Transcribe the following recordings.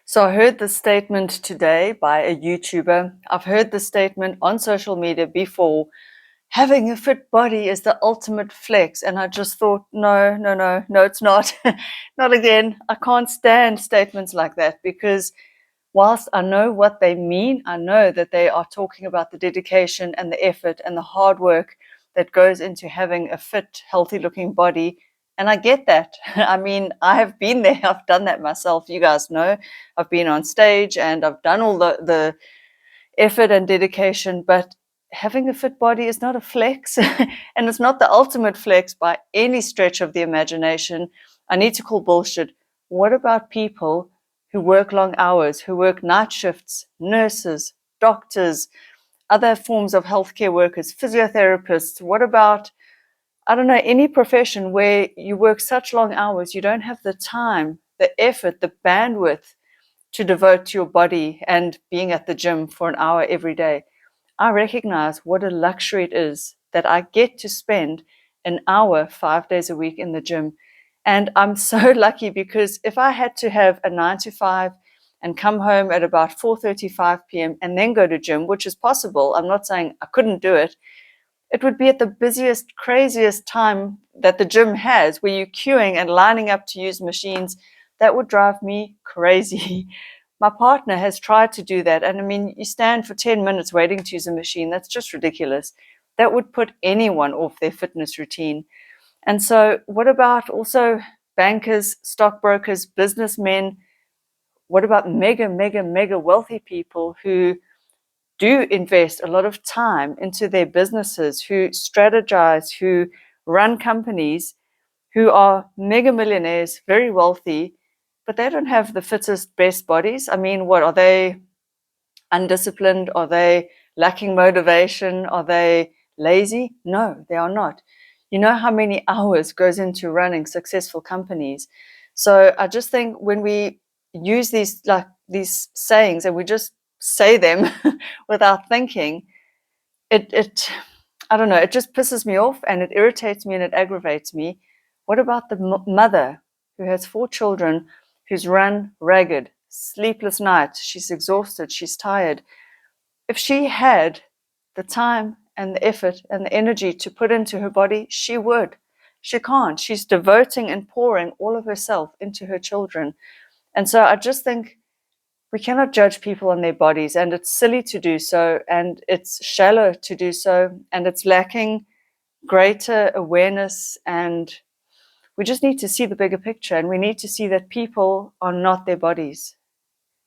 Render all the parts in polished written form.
So I heard this statement today by a YouTuber. I've heard this statement on social media before. Having a fit body is the ultimate flex. And I just thought, no, no, no, no, it's not. Not again. I can't stand statements like that because whilst I know what they mean, I know that they are talking about the dedication and the effort and the hard work that goes into having a fit, healthy looking body. And I get that. I mean, I have been there. I've done that myself. You guys know I've been on stage and I've done all the effort and dedication, but having a fit body is not a flex and it's not the ultimate flex by any stretch of the imagination. I need to call bullshit. What about people who work long hours, who work night shifts, nurses, doctors, other forms of healthcare workers, physiotherapists? What about, I don't know, any profession where you work such long hours, you don't have the time, the effort, the bandwidth to devote to your body and being at the gym for an hour every day? I recognize what a luxury it is that I get to spend an hour 5 days a week in the gym. And I'm so lucky because if I had to have a 9 to 5 and come home at about 4:35 p.m. and then go to gym, which is possible, I'm not saying I couldn't do it, it would be at the busiest, craziest time that the gym has, where you're queuing and lining up to use machines. That would drive me crazy. My partner has tried to do that. And I mean, you stand for 10 minutes waiting to use a machine. That's just ridiculous. That would put anyone off their fitness routine. And so, what about also bankers, stockbrokers, businessmen? What about mega, mega, mega wealthy people who do invest a lot of time into their businesses, who strategize, who run companies, who are mega millionaires, very wealthy, but they don't have the fittest, best bodies? I mean, what are they? Undisciplined? Are they lacking motivation? Are they lazy? No, they are not. You know how many hours goes into running successful companies? So I just think when we use these sayings and we just say them without thinking, it I don't know, it just pisses me off and it irritates me and it aggravates me. What about the mother who has 4 children, who's run ragged, sleepless nights, she's exhausted, she's tired? If she had the time and the effort and the energy to put into her body, she would. She can't. She's devoting and pouring all of herself into her children. And so I just think we cannot judge people on their bodies, and it's silly to do so, and it's shallow to do so, and it's lacking greater awareness. And we just need to see the bigger picture, and we need to see that people are not their bodies.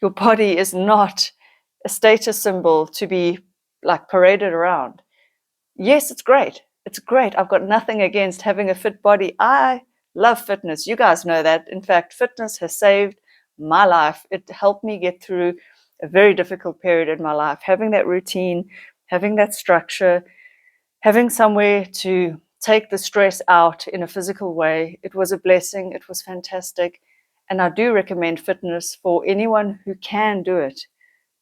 Your body is not a status symbol to be like paraded around. Yes, it's great. It's great. I've got nothing against having a fit body. I love fitness. You guys know that. In fact, fitness has saved my life. It helped me get through a very difficult period in my life. Having that routine, having that structure, having somewhere to take the stress out in a physical way, it was a blessing. It was fantastic. And I do recommend fitness for anyone who can do it.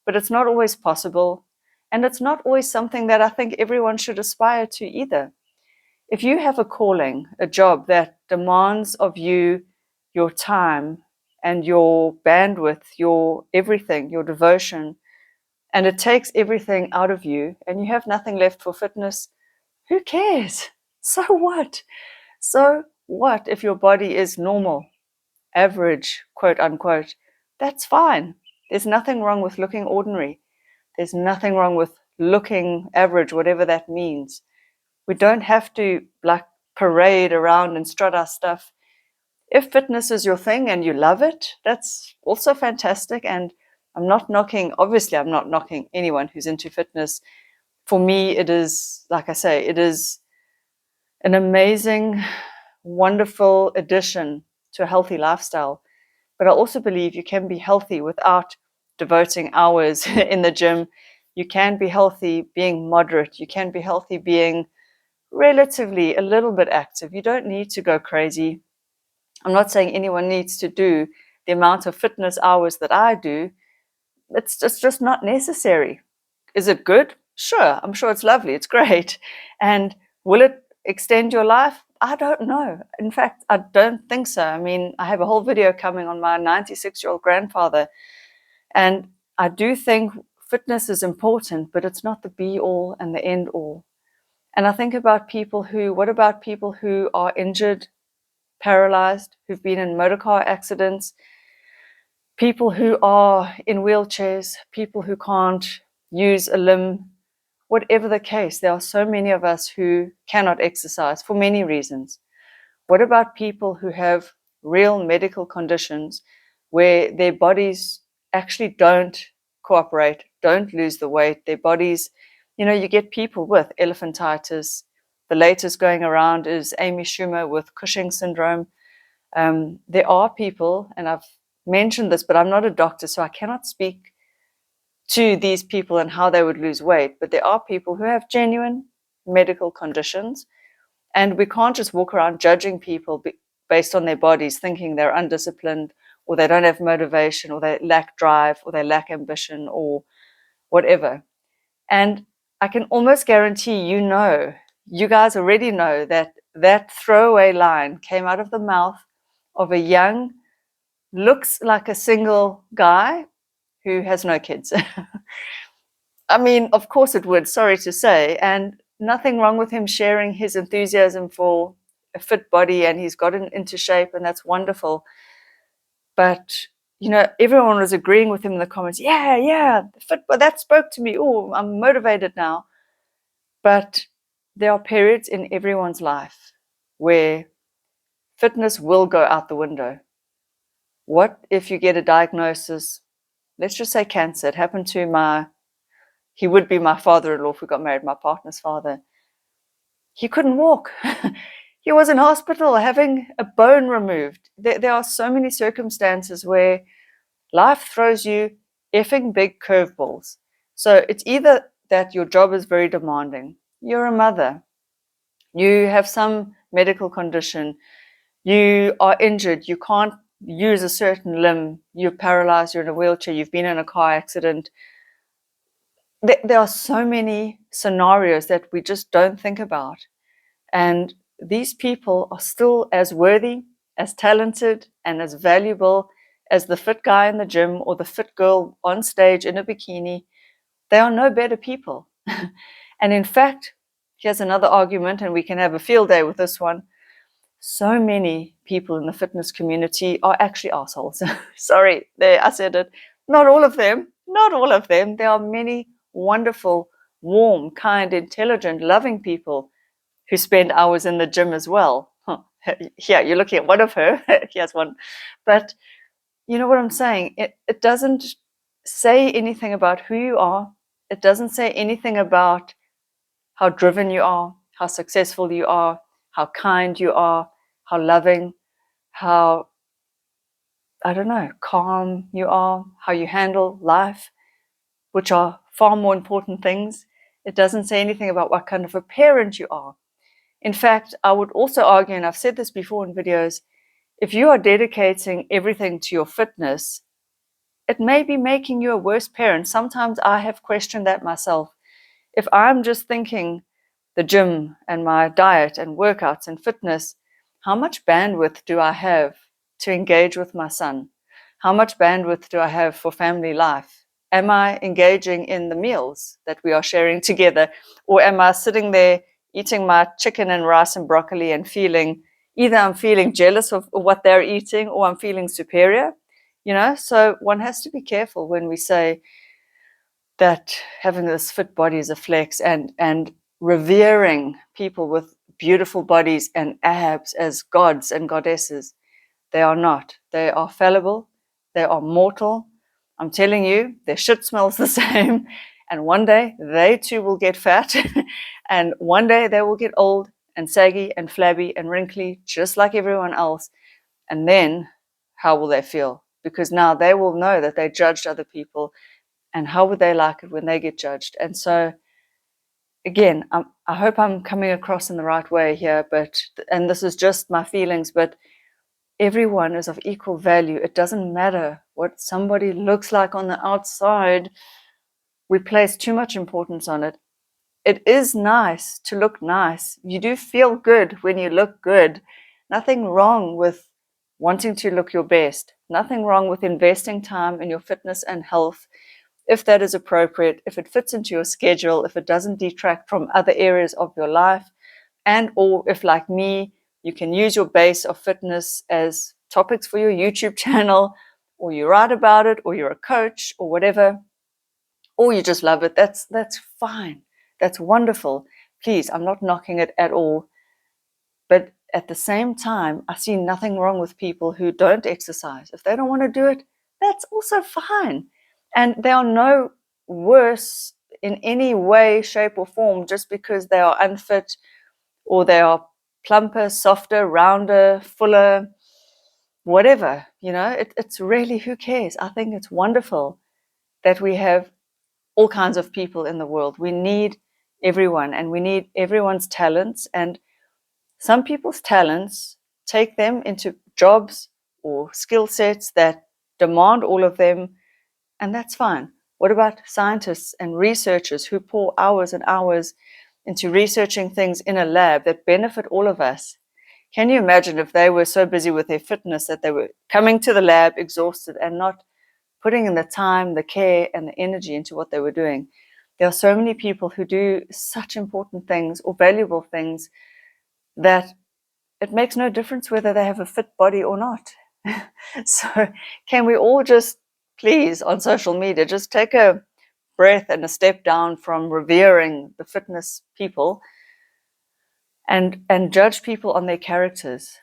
But it's not always possible. And it's not always something that I think everyone should aspire to either. If you have a calling, a job that demands of you your time and your bandwidth, your everything, your devotion, and it takes everything out of you and you have nothing left for fitness, who cares? So what? So what if your body is normal, average, quote unquote? That's fine. There's nothing wrong with looking ordinary. There's nothing wrong with looking average, whatever that means. We don't have to like parade around and strut our stuff. If fitness is your thing and you love it, that's also fantastic. And obviously, I'm not knocking anyone who's into fitness. For me, it is, like I say, it is an amazing, wonderful addition to a healthy lifestyle. But I also believe you can be healthy without devoting hours in the gym. You can be healthy being moderate. You can be healthy being relatively a little bit active. You don't need to go crazy. I'm not saying anyone needs to do the amount of fitness hours that I do. It's just not necessary. Is it good? Sure. I'm sure it's lovely. It's great. And will it extend your life? I don't know. In fact, I don't think so. I mean, I have a whole video coming on my 96-year-old grandfather, and I do think fitness is important, but it's not the be all and the end all. And I think about what about people who are injured, paralyzed, who've been in motor car accidents, people who are in wheelchairs, people who can't use a limb, whatever the case. There are so many of us who cannot exercise for many reasons. What about people who have real medical conditions where their bodies actually don't cooperate, don't lose the weight, their bodies, you get people with elephantitis. The latest going around is Amy Schumer with Cushing syndrome. There are people, and I've mentioned this, but I'm not a doctor, so I cannot speak to these people and how they would lose weight. But there are people who have genuine medical conditions, and we can't just walk around judging people based on their bodies, thinking they're undisciplined, or they don't have motivation, or they lack drive, or they lack ambition, or whatever. And I can almost guarantee you guys already know that throwaway line came out of the mouth of a young, looks like a single guy who has no kids. I mean, of course it would, sorry to say, and nothing wrong with him sharing his enthusiasm for a fit body, and he's gotten into shape, and that's wonderful. But everyone was agreeing with him in the comments. Yeah, fit, but that spoke to me. Oh, I'm motivated now. But there are periods in everyone's life where fitness will go out the window. What if you get a diagnosis? Let's just say cancer. It happened to he would be my father-in-law if we got married, my partner's father. He couldn't walk. He was in hospital having a bone removed. There are so many circumstances where life throws you effing big curveballs. So it's either that your job is very demanding, you're a mother, you have some medical condition, you are injured, you can't use a certain limb, you're paralyzed, you're in a wheelchair, you've been in a car accident. There are so many scenarios that we just don't think about. And these people are still as worthy, as talented, and as valuable as the fit guy in the gym or the fit girl on stage in a bikini. They are no better people. And in fact, here's another argument, and we can have a field day with this one. So many people in the fitness community are actually assholes. Sorry, I said it. Not all of them. Not all of them. There are many wonderful, warm, kind, intelligent, loving people who spend hours in the gym as well. Yeah, you're looking at one of her. Here's one. But you know what I'm saying? It doesn't say anything about who you are. It doesn't say anything about how driven you are, how successful you are, how kind you are, how loving, how, I don't know, calm you are, how you handle life, which are far more important things. It doesn't say anything about what kind of a parent you are. In fact, I would also argue, and I've said this before in videos, if you are dedicating everything to your fitness, it may be making you a worse parent. Sometimes I have questioned that myself. If I'm just thinking the gym and my diet and workouts and fitness, how much bandwidth do I have to engage with my son? How much bandwidth do I have for family life? Am I engaging in the meals that we are sharing together? Or am I sitting there eating my chicken and rice and broccoli and either I'm feeling jealous of what they're eating or I'm feeling superior? So one has to be careful when we say that having this fit body is a flex, and revering people with beautiful bodies and abs as gods and goddesses. They are not. They are fallible. They are mortal. I'm telling you, their shit smells the same. And one day they too will get fat. And one day they will get old and saggy and flabby and wrinkly, just like everyone else. And then how will they feel? Because now they will know that they judged other people. And how would they like it when they get judged? And so, again, I hope I'm coming across in the right way here, and this is just my feelings, but everyone is of equal value. It doesn't matter what somebody looks like on the outside. We place too much importance on it. it is nice to look nice. You do feel good when you look good. Nothing wrong with wanting to look your best. Nothing wrong with investing time in your fitness and health if that is appropriate, if it fits into your schedule, if it doesn't detract from other areas of your life, and or if, like me, you can use your base of fitness as topics for your YouTube channel, or you write about it, or you're a coach, or whatever, or you just love it. That's fine. That's wonderful. Please, I'm not knocking it at all. But at the same time, I see nothing wrong with people who don't exercise. If they don't want to do it, that's also fine. And they are no worse in any way, shape, or form just because they are unfit or they are plumper, softer, rounder, fuller, whatever. It's really, who cares? I think it's wonderful that we have all kinds of people in the world. We need everyone, and we need everyone's talents. And some people's talents take them into jobs or skill sets that demand all of them, and that's fine. What about scientists and researchers who pour hours and hours into researching things in a lab that benefit all of us? Can you imagine if they were so busy with their fitness that they were coming to the lab exhausted and not putting in the time, the care, and the energy into what they were doing? There are so many people who do such important things or valuable things that it makes no difference whether they have a fit body or not. So can we all just, please, on social media, just take a breath and a step down from revering the fitness people and judge people on their characters?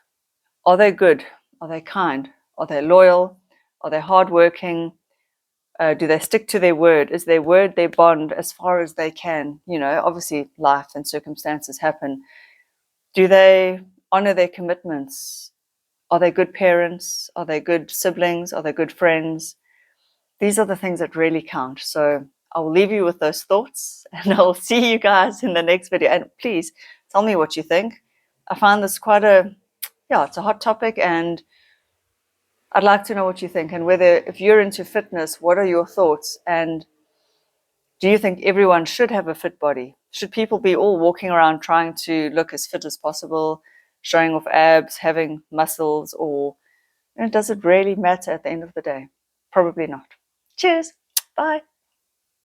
Are they good? Are they kind? Are they loyal? Are they hardworking? Do they stick to their word? Is their word their bond as far as they can? Obviously life and circumstances happen. Do they honor their commitments? Are they good parents? Are they good siblings? Are they good friends? These are the things that really count. So I will leave you with those thoughts, and I'll see you guys in the next video. And please tell me what you think. I find this it's a hot topic, and I'd like to know what you think, and whether, if you're into fitness, what are your thoughts? And do you think everyone should have a fit body? Should people be all walking around trying to look as fit as possible, showing off abs, having muscles, or does it really matter at the end of the day? Probably not. Cheers. Bye.